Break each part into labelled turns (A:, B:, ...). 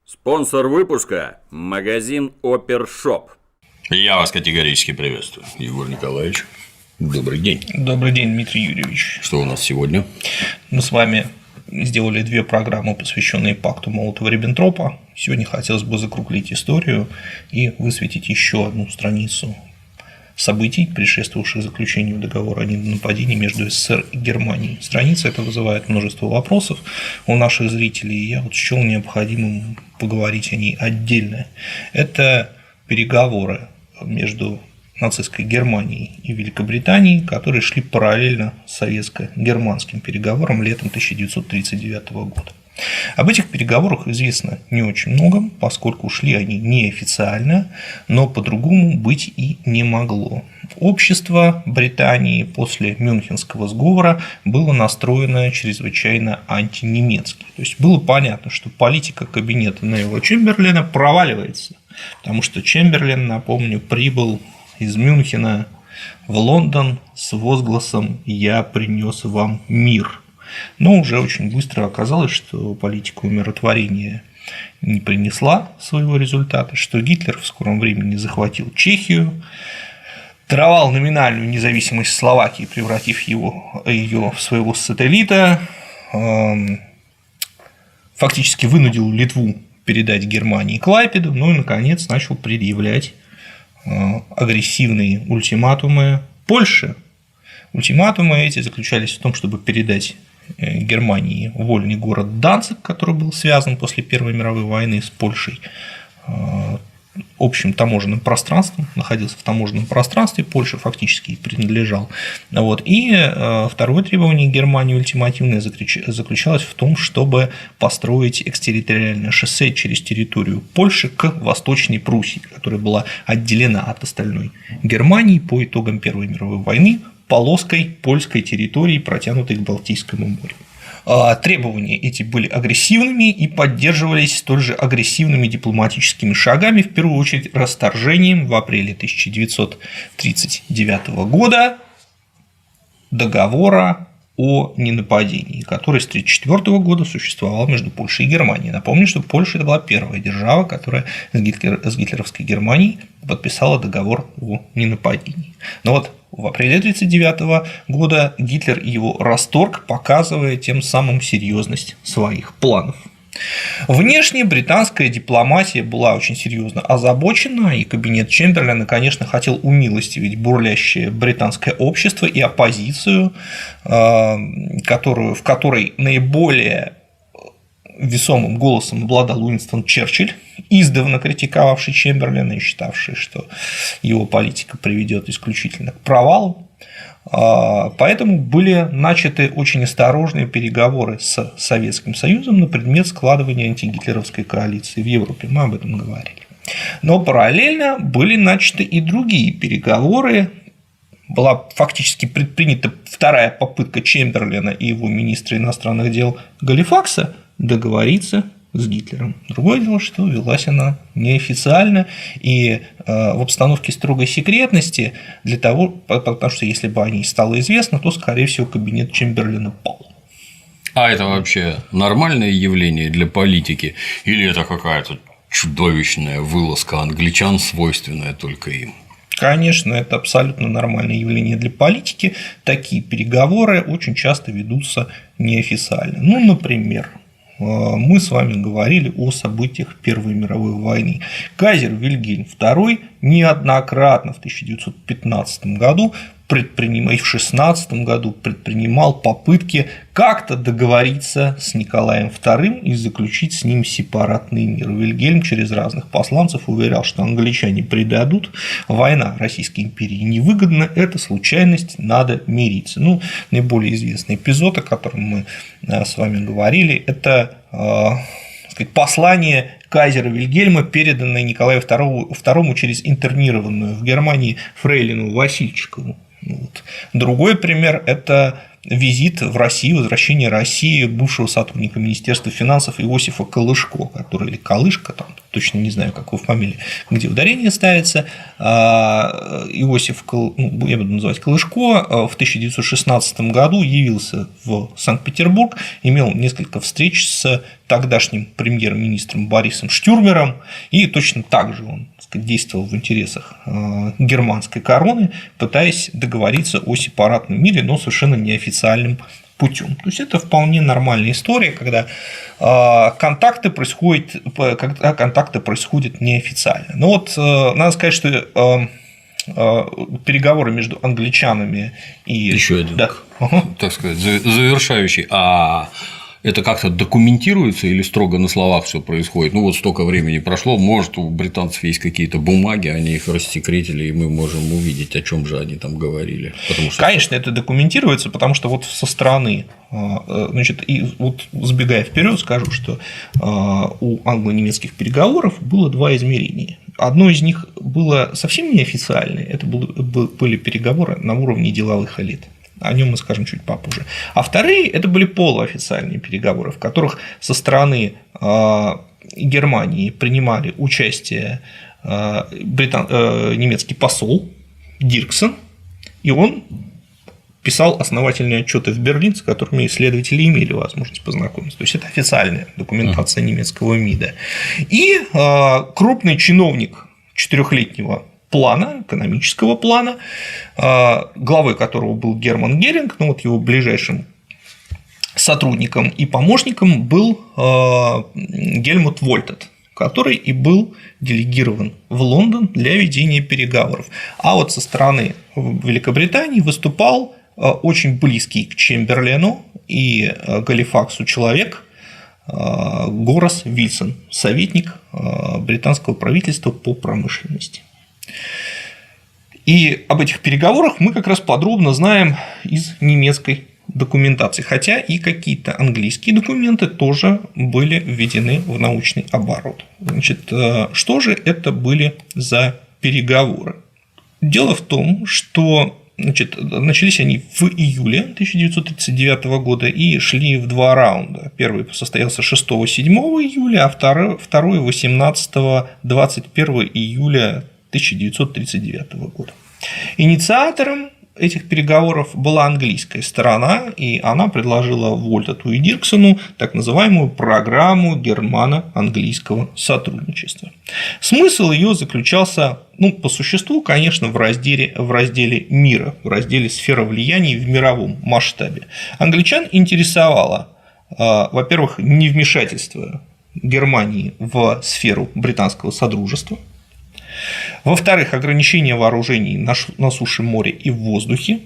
A: Спонсор выпуска – магазин Опершоп.
B: Я вас категорически приветствую, Егор Николаевич. Добрый день.
C: Добрый день, Дмитрий Юрьевич.
B: Что у нас сегодня?
C: Мы с вами сделали две программы, посвященные пакту Молотова-Риббентропа. Сегодня хотелось бы закруглить историю и высветить еще одну страницу событий, предшествовавших заключению договора о ненападении между СССР и Германией. Страница эта вызывает множество вопросов у наших зрителей, и я счел необходимым поговорить о ней отдельно. Это переговоры между нацистской Германией и Великобританией, которые шли параллельно советско-германским переговорам летом 1939 года. Об этих переговорах известно не очень много, поскольку шли они неофициально, но по-другому быть и не могло. Общество Британии после Мюнхенского сговора было настроено чрезвычайно антинемецки. То есть было понятно, что политика кабинета Невилла Чемберлена проваливается, потому что Чемберлен, напомню, прибыл из Мюнхена в Лондон с возгласом «Я принес вам мир». Но уже очень быстро оказалось, что политика умиротворения не принесла своего результата, что Гитлер в скором времени захватил Чехию, даровал номинальную независимость Словакии, превратив ее в своего сателлита, фактически вынудил Литву передать Германии Клайпеду, ну и, наконец, начал предъявлять агрессивные ультиматумы Польше. Ультиматумы эти заключались в том, чтобы передать Германии вольный город Данциг, который был связан после Первой мировой войны с Польшей общим таможенным пространством, находился в таможенном пространстве, Польша фактически принадлежал. И второе требование Германии ультимативное заключалось в том, чтобы построить экстерриториальное шоссе через территорию Польши к Восточной Пруссии, которая была отделена от остальной Германии по итогам Первой мировой войны полоской польской территории, протянутой к Балтийскому морю. Требования эти были агрессивными и поддерживались столь же агрессивными дипломатическими шагами, в первую очередь расторжением в апреле 1939 года договора о ненападении, который с 1934 года существовал между Польшей и Германией. Напомню, что Польша – это была первая держава, которая с гитлеровской Германией подписала договор о ненападении. Но вот в апреле 1939 года Гитлер его расторг, показывая тем самым серьезность своих планов. Внешне британская дипломатия была очень серьезно озабочена, и кабинет Чемберлена, конечно, хотел умилостивить бурлящее британское общество и оппозицию, в которой наиболее весомым голосом обладал Уинстон Черчилль, издавна критиковавший Чемберлена и считавший, что его политика приведет исключительно к провалу. Поэтому были начаты очень осторожные переговоры с Советским Союзом на предмет складывания антигитлеровской коалиции в Европе. Мы об этом говорили. Но параллельно были начаты и другие переговоры. Была фактически предпринята вторая попытка Чемберлена и его министра иностранных дел Галифакса договориться с Гитлером. Другое дело, что велась она неофициально и в обстановке строгой секретности, потому что если бы о ней стало известно, то, скорее всего, кабинет Чемберлена пал.
B: А это вообще нормальное явление для политики или это какая-то чудовищная вылазка англичан, свойственная только им?
C: Конечно, это абсолютно нормальное явление для политики. Такие переговоры очень часто ведутся неофициально. Например, мы с вами говорили о событиях Первой мировой войны. Кайзер Вильгельм II неоднократно в 1915 году и в 1916 году предпринимал попытки как-то договориться с Николаем II и заключить с ним сепаратный мир. Вильгельм через разных посланцев уверял, что англичане предадут, война Российской империи невыгодна, это случайность, надо мириться. Наиболее известный эпизод, о котором мы с вами говорили, это послание кайзера Вильгельма, переданное Николаю II через интернированную в Германии фрейлину Васильчикову. Другой пример – это визит в Россию, возвращение России бывшего сотрудника Министерства финансов Иосифа Калышко, который, или Калышко, там, точно не знаю, как его фамилия, где ударение ставится, Иосиф, я буду называть Калышко, в 1916 году явился в Санкт-Петербург, имел несколько встреч с тогдашним премьер-министром Борисом Штюрмером, и точно так же он, так сказать, действовал в интересах германской короны, пытаясь договориться о сепаратном мире, но совершенно неофициальным путем. То есть это вполне нормальная история, когда контакты происходят неофициально. Но вот надо сказать, что переговоры между англичанами и…
B: Еще один,
C: да.
B: так сказать, завершающий. А это как-то документируется или строго на словах все происходит? Ну вот столько времени прошло, может, у британцев есть какие-то бумаги, они их рассекретили, и мы можем увидеть, о чем же они там говорили. Потому что…
C: Конечно, это документируется, потому что вот со стороны, значит, и вот забегая вперед, скажу, что у англо-немецких переговоров было два измерения. Одно из них было совсем неофициальное, это были переговоры на уровне деловых элит. О нем мы скажем чуть попозже. А вторые – это были полуофициальные переговоры, в которых со стороны Германии принимали участие немецкий посол Дирксен, и он писал основательные отчеты в Берлин, с которыми исследователи имели возможность познакомиться. То есть это официальная документация немецкого МИДа. И крупный чиновник 4-летнего плана, экономического плана, главой которого был Герман Геринг, ну вот его ближайшим сотрудником и помощником был Гельмут Вольтет, который и был делегирован в Лондон для ведения переговоров. А вот со стороны Великобритании выступал очень близкий к Чемберлену и Галифаксу человек Горас Вильсон, советник британского правительства по промышленности. И об этих переговорах мы как раз подробно знаем из немецкой документации, хотя и какие-то английские документы тоже были введены в научный оборот. Значит, что же это были за переговоры? Дело в том, что начались они в июле 1939 года и шли в два раунда. Первый состоялся 6-7 июля, а второй 18-21 июля 1939 года. Инициатором этих переговоров была английская сторона, и она предложила Вольтету и Дирксену так называемую программу германо-английского сотрудничества. Смысл ее заключался, по существу, конечно, в разделе мира, в разделе сфера влияний в мировом масштабе. Англичан интересовало, во-первых, невмешательство Германии в сферу британского содружества, во-вторых, ограничение вооружений на суше, море и в воздухе.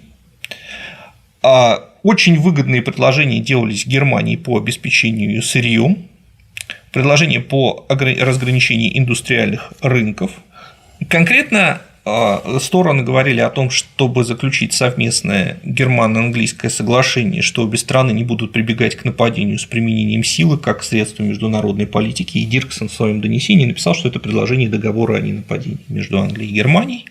C: Очень выгодные предложения делались Германии по обеспечению ее сырьем, предложения по разграничению индустриальных рынков. Конкретно стороны говорили о том, чтобы заключить совместное германо-английское соглашение, что обе страны не будут прибегать к нападению с применением силы как средство международной политики, и Дирксен в своем донесении написал, что это предложение договора о ненападении между Англией и Германией,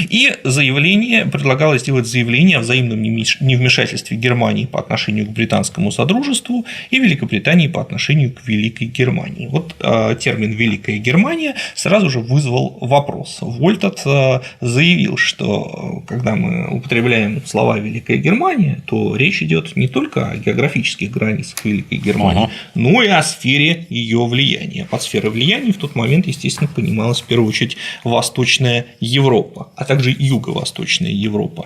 C: и предлагалось сделать заявление о взаимном невмешательстве Германии по отношению к британскому содружеству и Великобритании по отношению к Великой Германии. Вот термин «Великая Германия» сразу же вызвал вопрос. Вольтет заявил, что когда мы употребляем слова «Великая Германия», то речь идет не только о географических границах Великой Германии, но и о сфере ее влияния. Под сферой влияния в тот момент, естественно, понималась в первую очередь Восточная Европа, а также Юго-Восточная Европа.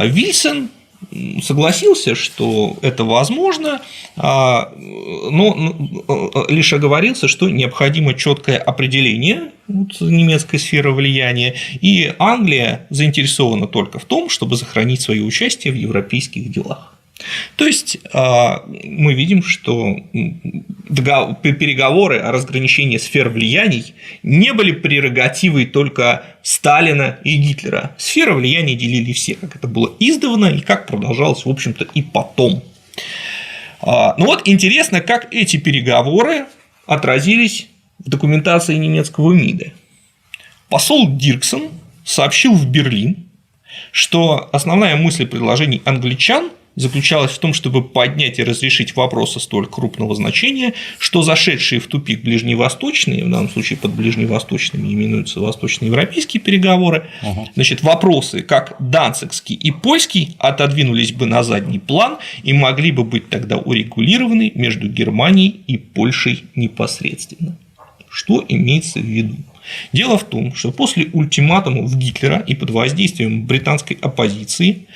C: Вильсон согласился, что это возможно, но лишь оговорился, что необходимо четкое определение немецкой сферы влияния, и Англия заинтересована только в том, чтобы сохранить свое участие в европейских делах. То есть мы видим, что переговоры о разграничении сфер влияний не были прерогативой только Сталина и Гитлера. Сферы влияния делили все, как это было издавна и как продолжалось, в общем-то, и потом. Ну вот интересно, как эти переговоры отразились в документации немецкого МИДа. Посол Дирксен сообщил в Берлин, что основная мысль предложений англичан заключалась в том, чтобы поднять и разрешить вопросы столь крупного значения, что зашедшие в тупик ближневосточные, в данном случае под ближневосточными именуются восточноевропейские переговоры, значит, вопросы, как данцигский и польский, отодвинулись бы на задний план и могли бы быть тогда урегулированы между Германией и Польшей непосредственно. Что имеется в виду? Дело в том, что после ультиматумов Гитлера и под воздействием британской оппозиции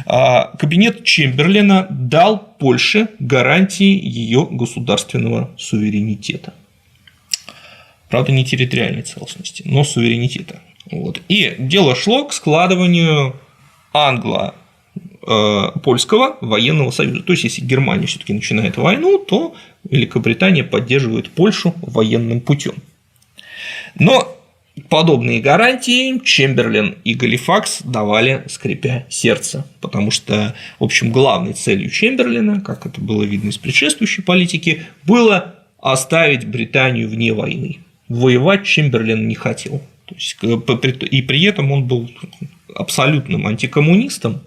C: кабинет Чемберлена дал Польше гарантии ее государственного суверенитета. Правда, не территориальной целостности, но суверенитета. Вот. И дело шло к складыванию англо-польского военного союза. То есть, если Германия все-таки начинает войну, то Великобритания поддерживает Польшу военным путем. Но подобные гарантии Чемберлен и Галифакс давали, скрипя сердце, потому что, в общем, главной целью Чемберлена, как это было видно из предшествующей политики, было оставить Британию вне войны. Воевать Чемберлен не хотел. То есть, и при этом он был абсолютным антикоммунистом,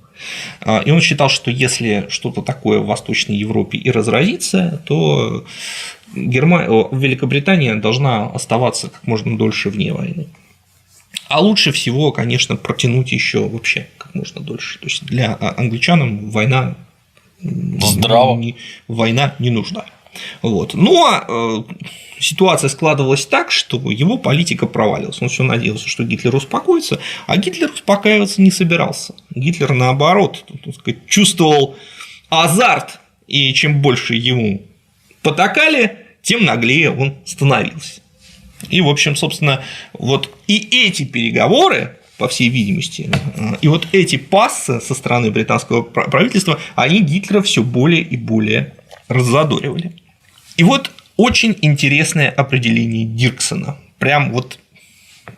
C: и он считал, что если что-то такое в Восточной Европе и разразится, то Великобритания должна оставаться как можно дольше вне войны. А лучше всего, конечно, протянуть еще вообще как можно дольше. То есть для англичан война не нужна. Вот. Но ситуация складывалась так, что его политика провалилась. Он все надеялся, что Гитлер успокоится, а Гитлер успокаиваться не собирался. Гитлер, наоборот, так сказать, чувствовал азарт, и чем больше ему потакали, тем наглее он становился. И, в общем, собственно, вот и эти переговоры, по всей видимости, и вот эти пассы со стороны британского правительства, они Гитлера все более и более раззадоривали. И вот очень интересное определение Дирксена, прям вот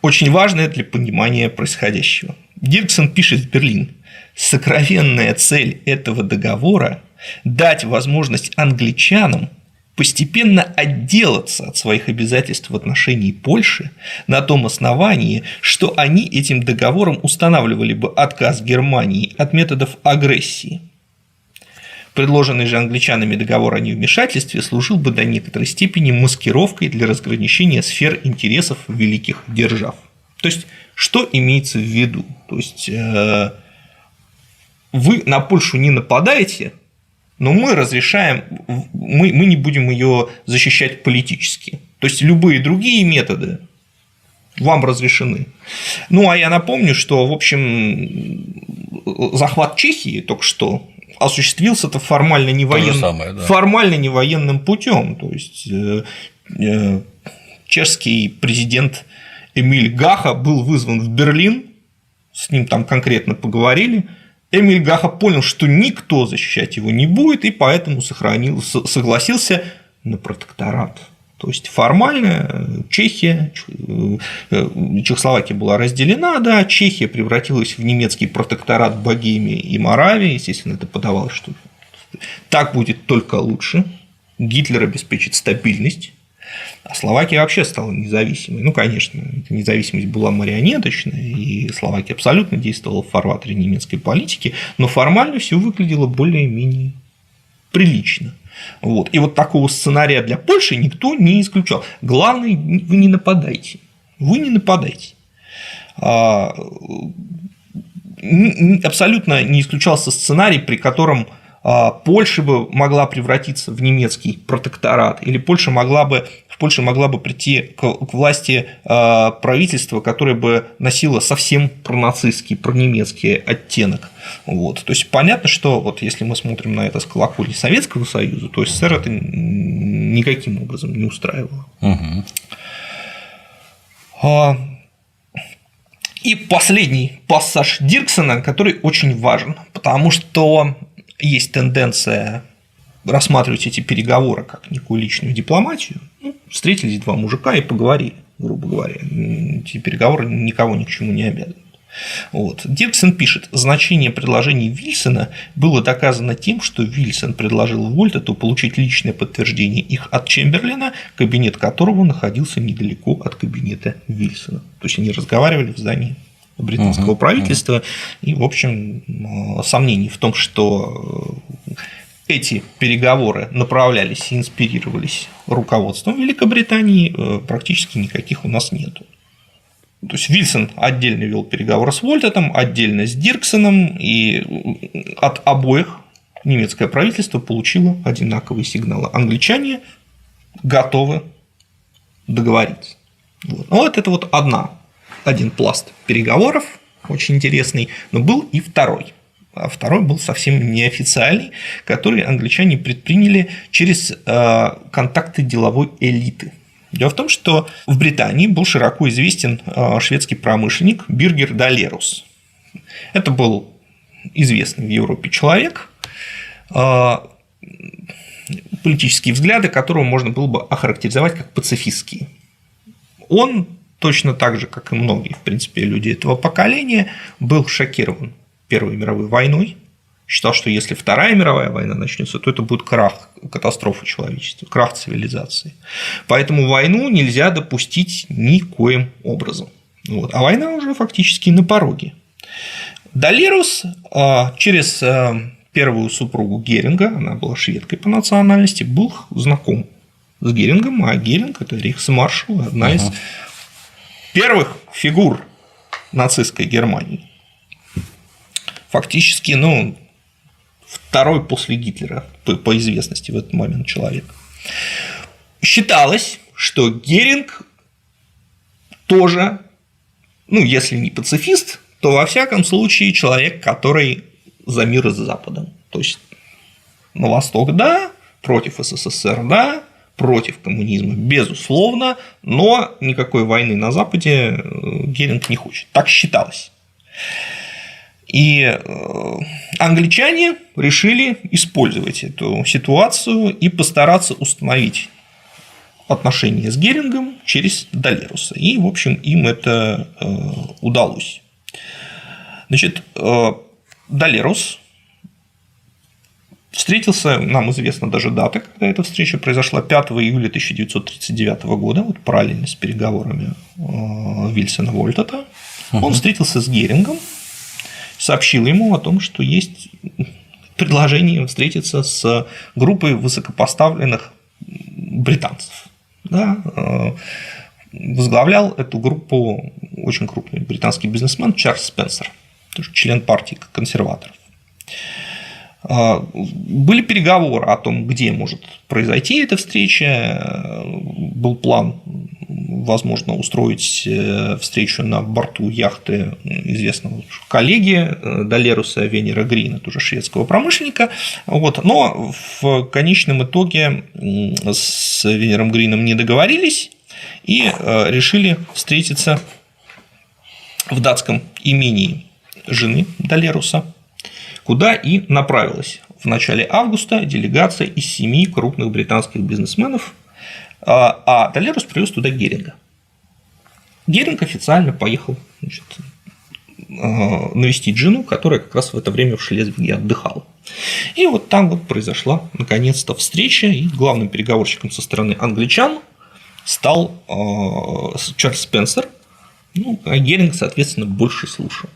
C: очень важное для понимания происходящего. Дирксен пишет в Берлин: сокровенная цель этого договора – дать возможность англичанам постепенно отделаться от своих обязательств в отношении Польши на том основании, что они этим договором устанавливали бы отказ Германии от методов агрессии. Предложенный же англичанами договор о невмешательстве служил бы до некоторой степени маскировкой для разграничения сфер интересов великих держав. То есть, что имеется в виду? То есть, вы на Польшу не нападаете, но мы разрешаем, мы не будем ее защищать политически. То есть, любые другие методы вам разрешены. Ну, а я напомню, что, в общем, захват Чехии только что осуществился-то формально не военным путем. То есть, чешский президент Эмиль Гаха был вызван в Берлин, с ним там конкретно поговорили. Эмиль Гаха понял, что никто защищать его не будет, и поэтому согласился на протекторат. То есть, формально Чехия, Чехословакия была разделена, да, Чехия превратилась в немецкий протекторат Богемии и Моравии, естественно, это подавалось, что так будет только лучше, Гитлер обеспечит стабильность, а Словакия вообще стала независимой. Ну, конечно, эта независимость была марионеточная, и Словакия абсолютно действовала в фарватере немецкой политики, но формально все выглядело более-менее прилично. Вот. И вот такого сценария для Польши никто не исключал. Главное, вы не нападайте. Вы не нападайте. Абсолютно не исключался сценарий, при котором Польша бы могла превратиться в немецкий протекторат, или в Польше могла бы прийти к власти правительство, которое бы носило совсем пронацистский, пронемецкий оттенок. Вот. То есть, понятно, что вот если мы смотрим на это с колокольни Советского Союза, то СССР это никаким образом не устраивало. И последний пассаж Дирксена, который очень важен, потому что есть тенденция рассматривать эти переговоры как некую личную дипломатию. Ну, встретились два мужика и поговорили, грубо говоря. Эти переговоры никого ни к чему не обязывают. Вот. Дирксен пишет: значение предложений Вильсона было доказано тем, что Вильсон предложил Вольтету получить личное подтверждение их от Чемберлена, кабинет которого находился недалеко от кабинета Вильсона. То есть они разговаривали в здании британского правительства. И, в общем, сомнений в том, что эти переговоры направлялись и инспирировались руководством Великобритании, практически никаких у нас нету. То есть Вильсон отдельно вел переговоры с Вольтотом, отдельно с Дирксоном, и от обоих немецкое правительство получило одинаковые сигналы. Англичане готовы договориться. Вот. Но вот это вот один пласт переговоров, очень интересный, но был и второй. А второй был совсем неофициальный, который англичане предприняли через контакты деловой элиты. Дело в том, что в Британии был широко известен шведский промышленник Биргер Далерус. Это был известный в Европе человек, политические взгляды которого можно было бы охарактеризовать как пацифистские. Он точно так же, как и многие, в принципе, люди этого поколения, был шокирован Первой мировой войной, считал, что если Вторая мировая война начнется, то это будет крах, катастрофа человечества, крах цивилизации. Поэтому войну нельзя допустить никоим образом. Вот. А война уже фактически на пороге. Далерус через первую супругу Геринга, она была шведкой по национальности, был знаком с Герингом, а Геринг – это рейхсмаршал, одна из первых фигур нацистской Германии. Фактически, второй после Гитлера по известности в этот момент человек. Считалось, что Геринг тоже, если не пацифист, то во всяком случае человек, который за мир с Западом. То есть на восток – да, против СССР – да, против коммунизма – безусловно, но никакой войны на Западе Геринг не хочет. Так считалось. И англичане решили использовать эту ситуацию и постараться установить отношения с Герингом через Далеруса. И, в общем, им это удалось. Значит, Далерус встретился, нам известна даже дата, когда эта встреча произошла, 5 июля 1939 года, вот параллельно с переговорами Вильсона-Вольтота. Он встретился с Герингом, сообщил ему о том, что есть предложение встретиться с группой высокопоставленных британцев. Да, возглавлял эту группу очень крупный британский бизнесмен Чарльз Спенсер, тоже член партии консерваторов. Были переговоры о том, где может произойти эта встреча. Был план, возможно, устроить встречу на борту яхты известного коллеги Далеруса Венера Грина, тоже шведского промышленника. Вот. Но в конечном итоге с Венером Грином не договорились и решили встретиться в датском имении жены Далеруса, куда и направилась в начале августа делегация из 7 крупных британских бизнесменов, а Далерус привез туда Геринга. Геринг официально поехал, навестить жену, которая как раз в это время в Шлезвиге отдыхала. И вот там вот произошла наконец-то встреча, и главным переговорщиком со стороны англичан стал Чарльз Спенсер, а Геринг, соответственно, больше слушал.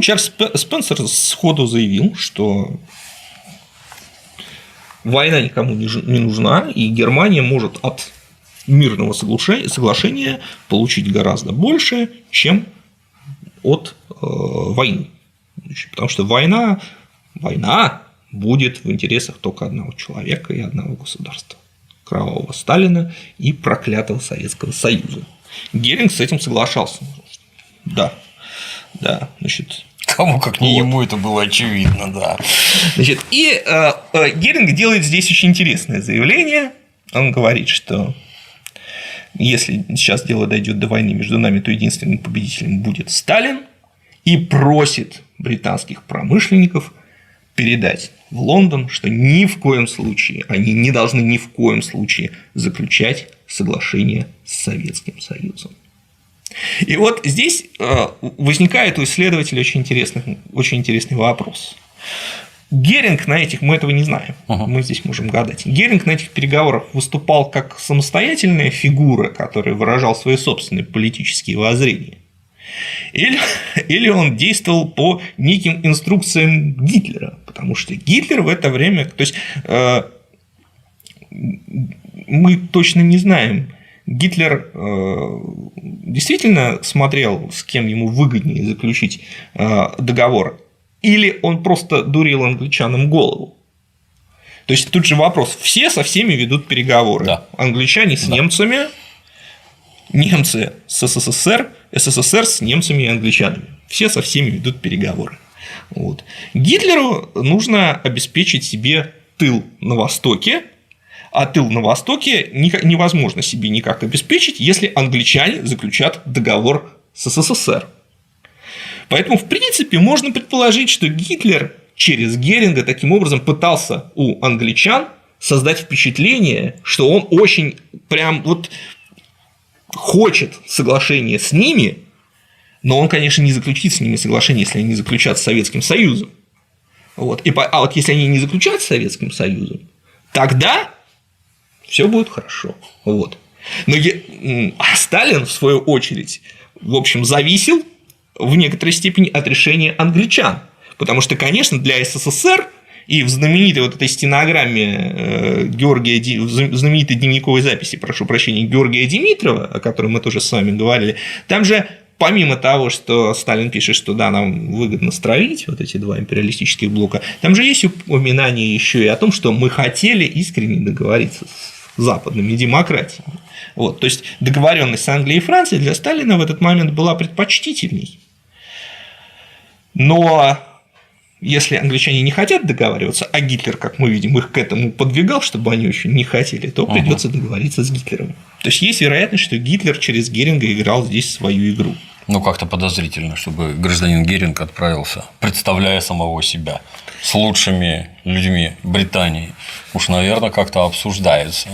C: Чарльз Спенсер сходу заявил, что война никому не нужна, и Германия может от мирного соглашения получить гораздо больше, чем от войны. Потому что война будет в интересах только одного человека и одного государства – кровавого Сталина и проклятого Советского Союза. Геринг с этим соглашался. Да, значит.
B: Кому как не ему это было очевидно, да.
C: Значит, и Геринг делает здесь очень интересное заявление. Он говорит, что если сейчас дело дойдет до войны между нами, то единственным победителем будет Сталин, и просит британских промышленников передать в Лондон, что ни в коем случае они не должны ни в коем случае заключать соглашение с Советским Союзом. И вот здесь возникает у исследователя очень интересный вопрос. Геринг на этих, мы этого не знаем, мы здесь можем гадать. Геринг на этих переговорах выступал как самостоятельная фигура, которая выражал свои собственные политические воззрения, или он действовал по неким инструкциям Гитлера, потому что Гитлер в это время, то есть мы точно не знаем, Гитлер действительно смотрел, с кем ему выгоднее заключить договор, или он просто дурил англичанам голову. То есть тут же вопрос: все со всеми ведут переговоры. Да. Англичане с немцами, немцы с СССР, СССР с немцами и англичанами. Все со всеми ведут переговоры. Вот. Гитлеру нужно обеспечить себе тыл на Востоке, а тыл на Востоке невозможно себе никак обеспечить, если англичане заключат договор с СССР. Поэтому, в принципе, можно предположить, что Гитлер через Геринга таким образом пытался у англичан создать впечатление, что он очень прям вот хочет соглашения с ними, но он, конечно, не заключит с ними соглашение, если они не заключат с Советским Союзом. Вот. А вот если они не заключат с Советским Союзом, тогда все будет хорошо. Вот. А Сталин, в свою очередь, в общем, зависел в некоторой степени от решения англичан. Потому что, конечно, для СССР и в знаменитой вот этой стенограмме в знаменитой дневниковой записи, прошу прощения, Георгия Димитрова, о которой мы тоже с вами говорили, там же помимо того, что Сталин пишет, что да, нам выгодно строить вот эти два империалистических блока, там же есть упоминание еще и о том, что мы хотели искренне договориться с западными демократиями. Вот, то есть договоренность с Англией и Францией для Сталина в этот момент была предпочтительней. Но если англичане не хотят договариваться, а Гитлер, как мы видим, их к этому подвигал, чтобы они очень не хотели, то придется договориться с Гитлером. То есть есть вероятность, что Гитлер через Геринга играл здесь свою игру.
B: Ну, как-то подозрительно, чтобы гражданин Геринг отправился, представляя самого себя, с лучшими людьми Британии. Уж, наверное, как-то обсуждается.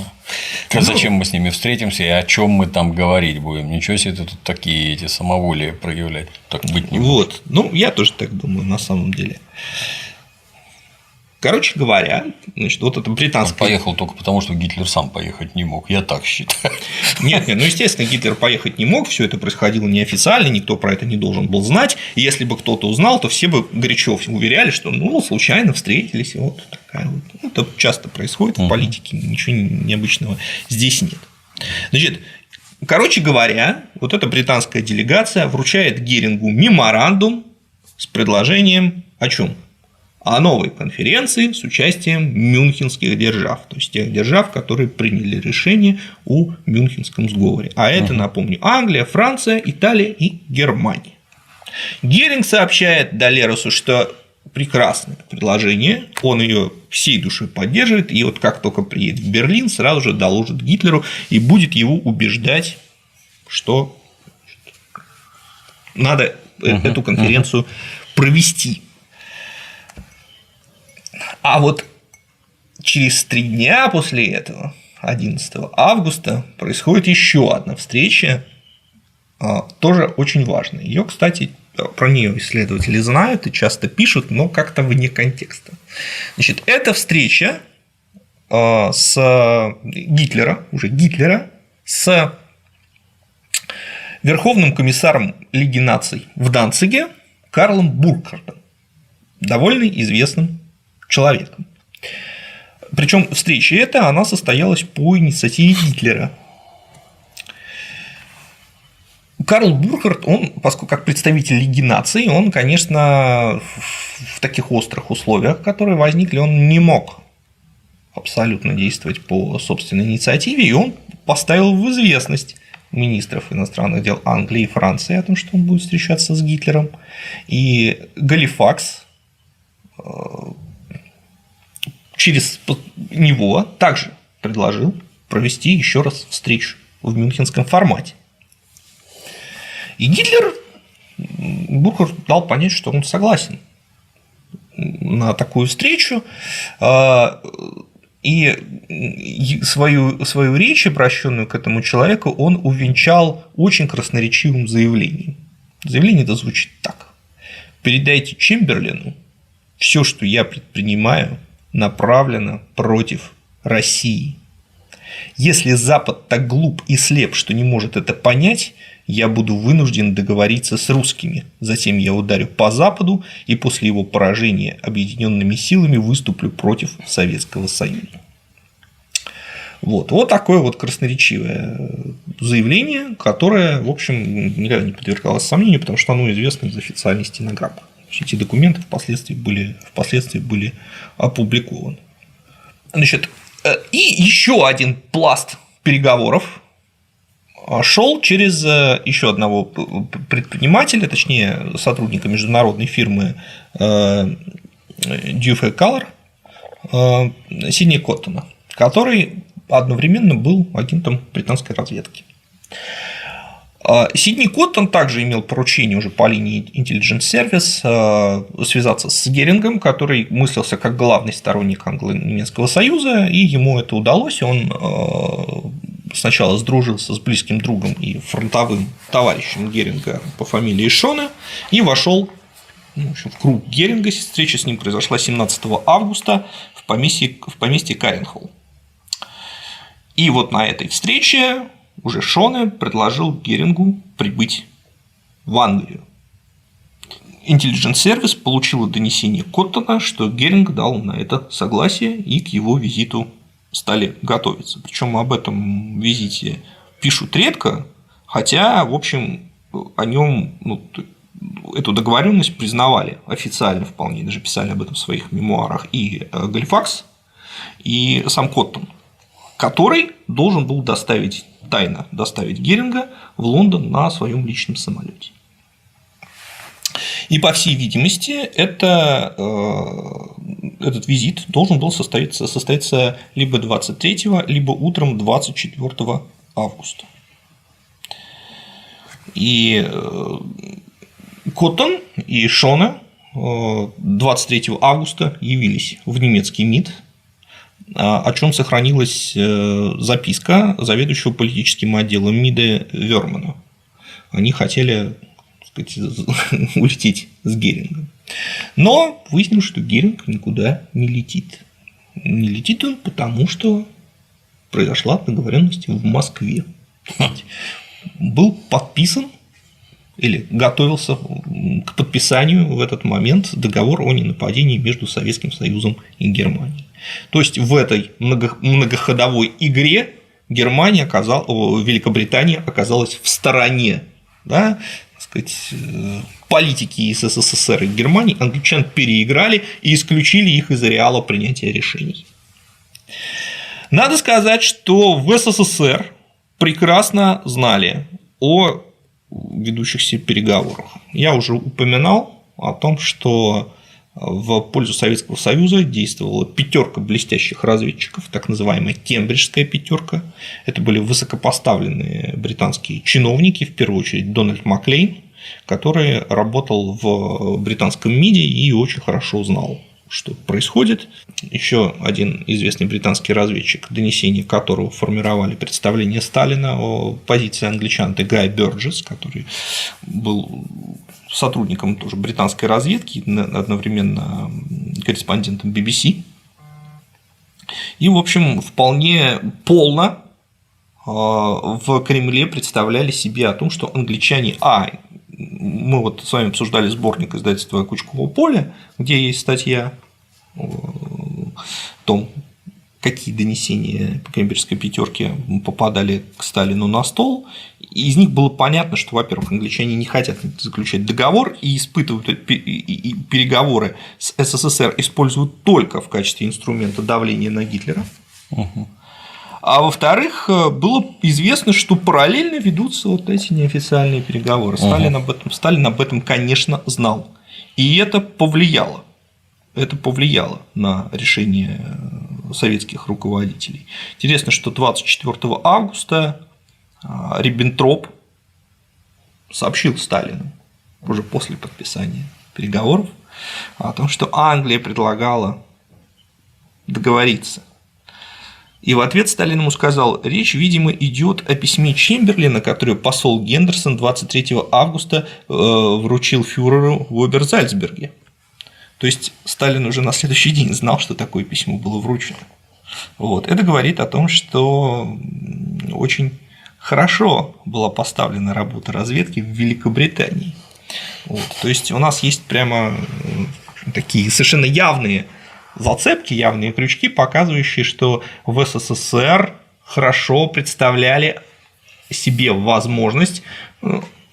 B: Зачем мы с ними встретимся и о чем мы там говорить будем? Ничего себе, ты тут такие эти самоволия проявлять. Так быть не будет.
C: Вот. Я тоже так думаю, на самом деле. Короче говоря, значит, вот это британское...
B: Он поехал только потому, что Гитлер сам поехать не мог, я так считаю.
C: Нет, естественно, Гитлер поехать не мог, все это происходило неофициально, никто про это не должен был знать. И если бы кто-то узнал, то все бы горячо уверяли, что случайно встретились, и вот такая вот. Это часто происходит в политике, ничего необычного здесь нет. Значит, короче говоря, вот эта британская делегация вручает Герингу меморандум с предложением о чем? О новой конференции с участием мюнхенских держав, то есть тех держав, которые приняли решение о Мюнхенском сговоре. А это, напомню, Англия, Франция, Италия и Германия. Геринг сообщает Далеросу, что прекрасное предложение, он ее всей душой поддерживает, и вот как только приедет в Берлин, сразу же доложит Гитлеру и будет его убеждать, что надо эту конференцию провести. А вот через 3 дня после этого, 11 августа, происходит еще одна встреча, тоже очень важная. Ее, кстати, про нее исследователи знают и часто пишут, но как-то вне контекста. Значит, это встреча с Гитлера с Верховным комиссаром Лиги наций в Данциге Карлом Буркхартом, довольно известным человеком. Причем встреча эта, она состоялась по инициативе Гитлера. Карл Буркхарт, он, поскольку как представитель Лиги наций, он, конечно, в таких острых условиях, которые возникли, он не мог абсолютно действовать по собственной инициативе, и он поставил в известность министров иностранных дел Англии и Франции о том, что он будет встречаться с Гитлером. И Галифакс через него также предложил провести еще раз встречу в мюнхенском формате. И Гитлер, Буркхарт дал понять, что он согласен на такую встречу, и свою речь, обращенную к этому человеку, он увенчал очень красноречивым заявлением. Заявление это звучит так: передайте Чемберлену, все, что я предпринимаю, направлено против России. Если Запад так глуп и слеп, что не может это понять, я буду вынужден договориться с русскими. Затем я ударю по Западу и после его поражения объединенными силами выступлю против Советского Союза. Вот такое вот красноречивое заявление, которое, в общем, никогда не подвергалось сомнению, потому что оно известно из официальной стенограммы. Эти документы впоследствии были опубликованы. Значит, и еще один пласт переговоров шел через еще одного предпринимателя, точнее сотрудника международной фирмы Dufay Color Сидни Коттона, который одновременно был агентом британской разведки. Сидни Коттон также имел поручение уже по линии Intelligence Service связаться с Герингом, который мыслился как главный сторонник англо-немецкого союза, и ему это удалось. Он сначала сдружился с близким другом и фронтовым товарищем Геринга по фамилии Шоне и вошел в круг Геринга. Встреча с ним произошла 17 августа в поместье Каренхолл. И вот на этой встрече уже Шоне предложил Герингу прибыть в Англию. Intelligence Service получила донесение Коттона, что Геринг дал на это согласие, и к его визиту стали готовиться. Причем об этом визите пишут редко, хотя, в общем, о нем эту договоренность признавали официально вполне, даже писали об этом в своих мемуарах и Галифакс, и сам Коттон, который должен был тайно доставить Геринга в Лондон на своем личном самолете. И, по всей видимости, этот визит должен был состояться либо 23, либо утром 24 августа. И Коттон и Шоне 23 августа явились в немецкий МИД, о чем сохранилась записка заведующего политическим отделом МИДа Вермана. Они хотели, так сказать, улететь с Герингом. Но выяснилось, что Геринг никуда не летит. Не летит он, потому что произошла договоренность в Москве. Был подписан или готовился к подписанию в этот момент договор о ненападении между Советским Союзом и Германией. То есть в этой многоходовой игре Великобритания оказалась в стороне, да, так сказать, политики из СССР и Германии. Англичан переиграли и исключили их из ареала принятия решений. Надо сказать, что в СССР прекрасно знали о ведущихся переговорах. Я уже упоминал о том, что в пользу Советского Союза действовала пятерка блестящих разведчиков, так называемая Кембриджская пятерка. Это были высокопоставленные британские чиновники, в первую очередь Дональд Маклейн, который работал в британском МИДе и очень хорошо знал, что происходит. Еще один известный британский разведчик, донесения которого формировали представление Сталина о позиции англичан, это Гай Бёрджес, который был сотрудником тоже британской разведки, одновременно корреспондентом BBC. И, в общем, вполне полно в Кремле представляли себе о том, что англичане, мы вот с вами обсуждали сборник издательства Кучкового поля, где есть статья о том, какие донесения по Кембриджской пятерке попадали к Сталину на стол. И из них было понятно, что, во-первых, англичане не хотят заключать договор и испытывают и переговоры с СССР используют только в качестве инструмента давления на Гитлера. А во-вторых, было известно, что параллельно ведутся вот эти неофициальные переговоры. Сталин об этом, конечно, знал. И это повлияло на решение советских руководителей. Интересно, что 24 августа Риббентроп сообщил Сталину уже после подписания переговоров о том, что Англия предлагала договориться. И в ответ Сталин ему сказал: речь, видимо, идет о письме Чемберлина, которое посол Гендерсон 23 августа вручил фюреру в Оберзальцберге. То есть Сталин уже на следующий день знал, что такое письмо было вручено. Вот. Это говорит о том, что очень хорошо была поставлена работа разведки в Великобритании. Вот. То есть у нас есть прямо такие совершенно явные зацепки, явные крючки, показывающие, что в СССР хорошо представляли себе возможность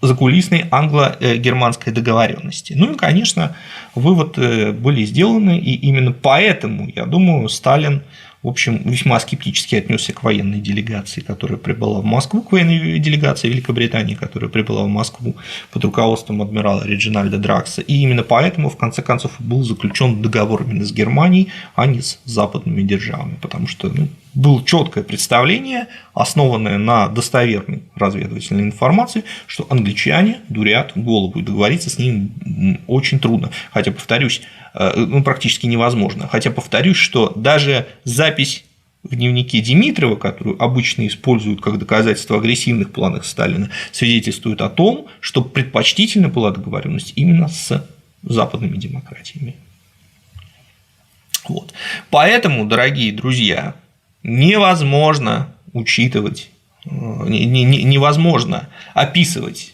C: закулисной англо-германской договоренности. Ну и, конечно, выводы были сделаны, и именно поэтому, я думаю, Сталин, в общем, весьма скептически отнесся к военной делегации, которая прибыла в Москву, к военной делегации Великобритании, которая прибыла в Москву под руководством адмирала Реджинальда Дракса. И именно поэтому, в конце концов, был заключен договор именно с Германией, а не с западными державами, потому что было четкое представление, основанное на достоверной разведывательной информации, что англичане дурят голову, и договориться с ними очень трудно. Хотя, повторюсь, практически невозможно. Хотя, повторюсь, что даже запись в дневнике Димитрова, которую обычно используют как доказательство агрессивных планов Сталина, свидетельствует о том, что предпочтительна была договоренность именно с западными демократиями. Вот. Поэтому, дорогие друзья, невозможно учитывать, невозможно описывать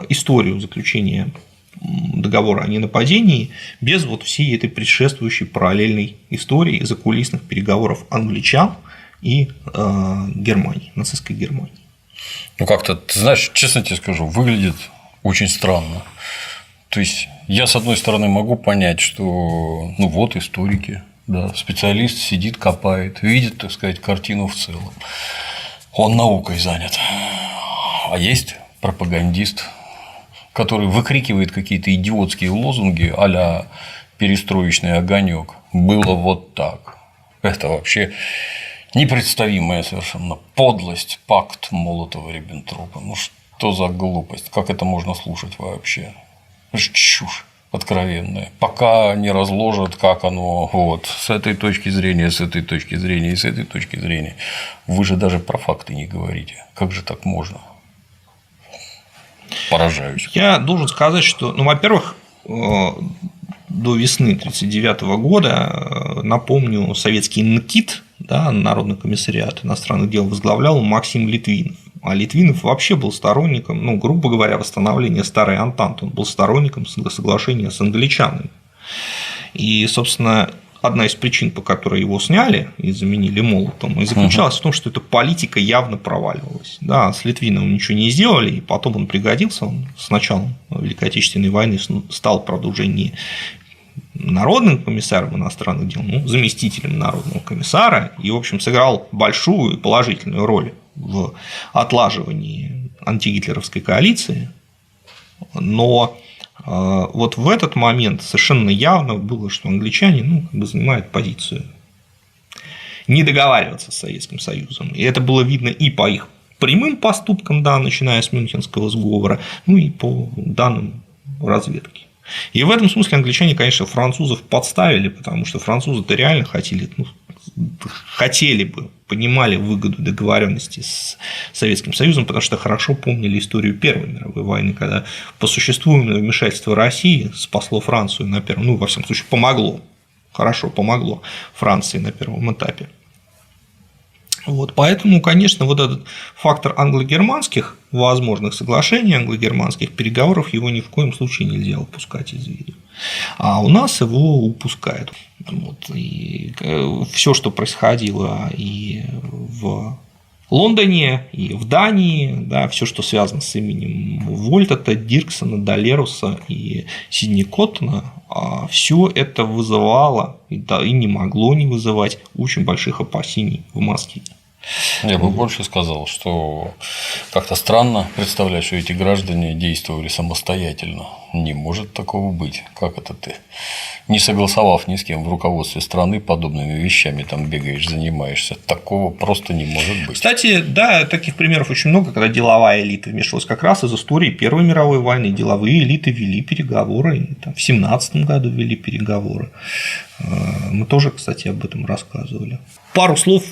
C: историю заключения договора о ненападении без вот всей этой предшествующей параллельной истории закулисных переговоров англичан и Германии, нацистской Германии.
B: Ну, как-то, ты знаешь, честно тебе скажу, выглядит очень странно. То есть, я, с одной стороны, могу понять, что, вот историки, да, специалист сидит, копает, видит, так сказать, картину в целом. Он наукой занят. А есть пропагандист, который выкрикивает какие-то идиотские лозунги а-ля перестроечный огонек. Было вот так. Это вообще непредставимая совершенно подлость, пакт Молотова-Риббентропа. Что за глупость? Как это можно слушать вообще? Чушь откровенная. Пока не разложат, как оно вот с этой точки зрения, с этой точки зрения и с этой точки зрения. Вы же даже про факты не говорите. Как же так можно? Поражаюсь.
C: Я должен сказать, что, во-первых, до весны 1939 года, напомню, советский НКИД, да, Народный комиссариат иностранных дел, возглавлял Максим Литвинов. А Литвинов вообще был сторонником, грубо говоря, восстановления старой Антанты. Он был сторонником соглашения с англичанами. И, собственно, одна из причин, по которой его сняли и заменили Молотом, и заключалась в том, что эта политика явно проваливалась. Да, с Литвиновым ничего не сделали, и потом он пригодился. Он с началом Великой Отечественной войны стал, правда, уже не народным комиссаром иностранных дел, заместителем народного комиссара, и, в общем, сыграл большую и положительную роль в отлаживании антигитлеровской коалиции. Но вот в этот момент совершенно явно было, что англичане занимают позицию не договариваться с Советским Союзом. И это было видно и по их прямым поступкам, да, начиная с Мюнхенского сговора, и по данным разведки. И в этом смысле англичане, конечно, французов подставили, потому что французы-то реально хотели бы, понимали выгоду договоренности с Советским Союзом, потому что хорошо помнили историю Первой мировой войны, когда по существу вмешательство России спасло Францию на первом, во всяком случае, хорошо помогло Франции на первом этапе. Вот, поэтому, конечно, вот этот фактор англо-германских возможных соглашений, англо-германских переговоров, его ни в коем случае нельзя упускать из виду. А у нас его упускают. Вот, и все, что происходило и в Лондоне, и в Дании, да, все, что связано с именем Вольтата, Дирксона, Далеруса и Сидни Коттона, все это вызывало и не могло не вызывать очень больших опасений в Москве.
B: Я бы больше сказал, что как-то странно представлять, что эти граждане действовали самостоятельно. Не может такого быть. Как это ты, не согласовав ни с кем в руководстве страны, подобными вещами там бегаешь, занимаешься? Такого просто не может быть.
C: Кстати, да, таких примеров очень много, когда деловая элита вмешивалась. Как раз из истории Первой мировой войны деловые элиты вели переговоры, в 1917 году вели переговоры. Мы тоже, кстати, об этом рассказывали. Пару слов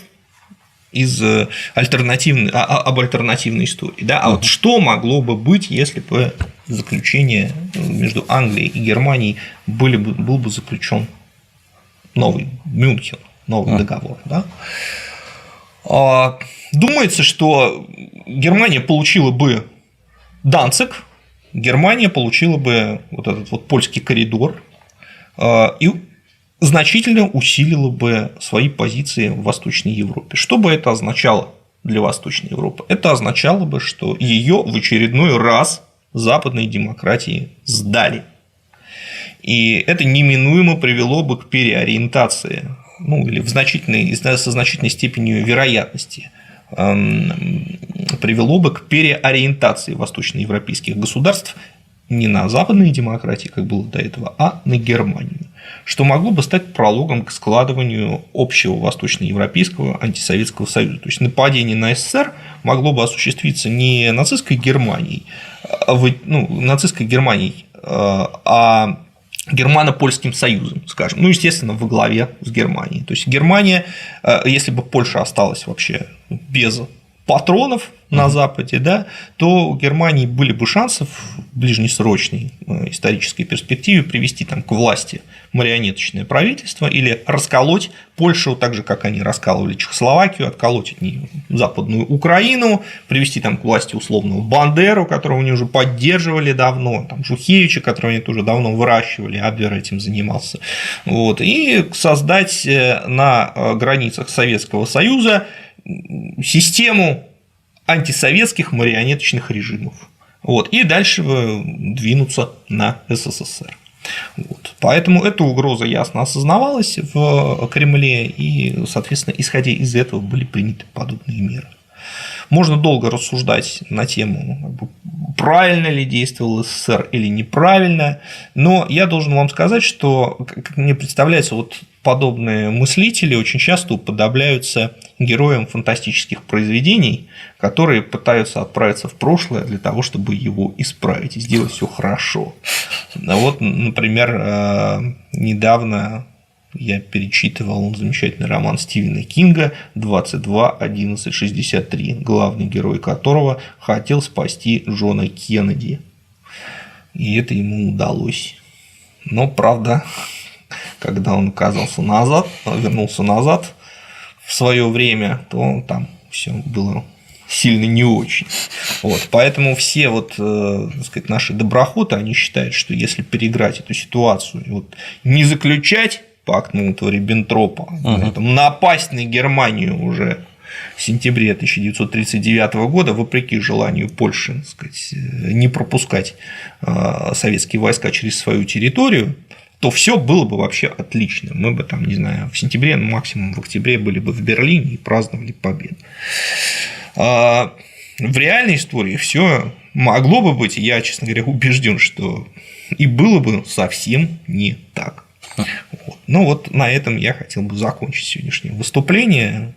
C: об альтернативной истории. Да? А вот что могло бы быть, если бы заключение между Англией и Германией был бы заключен новый Мюнхен, новый договор? Да? Думается, что Германия получила бы Данциг, Германия получила бы вот этот вот польский коридор и значительно усилила бы свои позиции в Восточной Европе. Что бы это означало для Восточной Европы? Это означало бы, что ее в очередной раз западные демократии сдали. И это неминуемо привело бы к переориентации, ну или со значительной степенью вероятности привело бы к переориентации восточноевропейских государств не на западные демократии, как было до этого, а на Германию, что могло бы стать прологом к складыванию общего восточноевропейского антисоветского союза. То есть нападение на СССР могло бы осуществиться не нацистской Германией, а Германо-Польским союзом, скажем, ну, естественно, во главе с Германией. То есть Германия, если бы Польша осталась вообще без патронов на Западе, да, то у Германии были бы шансы в ближнесрочной исторической перспективе привести там к власти марионеточное правительство или расколоть Польшу, так же, как они раскалывали Чехословакию, отколоть от нее Западную Украину, привести там к власти условного Бандеру, которого они уже поддерживали давно, там Жухевича, которого они тоже давно выращивали, Абвер этим занимался, вот, и создать на границах Советского Союза систему антисоветских марионеточных режимов. Вот, и дальше двинуться на СССР. Вот. Поэтому эта угроза ясно осознавалась в Кремле, и, соответственно, исходя из этого были приняты подобные меры. Можно долго рассуждать на тему, правильно ли действовал СССР или неправильно, но я должен вам сказать, что, как мне представляется, вот подобные мыслители очень часто уподобляются героям фантастических произведений, которые пытаются отправиться в прошлое для того, чтобы его исправить и сделать все хорошо. Вот, например, недавно я перечитывал замечательный роман Стивена Кинга «22.11.63», главный герой которого хотел спасти Джона Кеннеди. И это ему удалось. Но, правда, когда он вернулся назад в свое время, то там все было сильно не очень. Вот. Поэтому все так сказать, наши доброхоты, они считают, что если переиграть эту ситуацию, не заключать пакт Молотова-Риббентропа, напасть на Германию уже в сентябре 1939 года, вопреки желанию Польши, так сказать, не пропускать советские войска через свою территорию, то все было бы вообще отлично. Мы бы там, не знаю, в сентябре, максимум в октябре были бы в Берлине и праздновали победу. В реальной истории все могло бы быть, я, честно говоря, убежден, что и было бы совсем не так. Вот. Ну вот на этом я хотел бы закончить сегодняшнее выступление.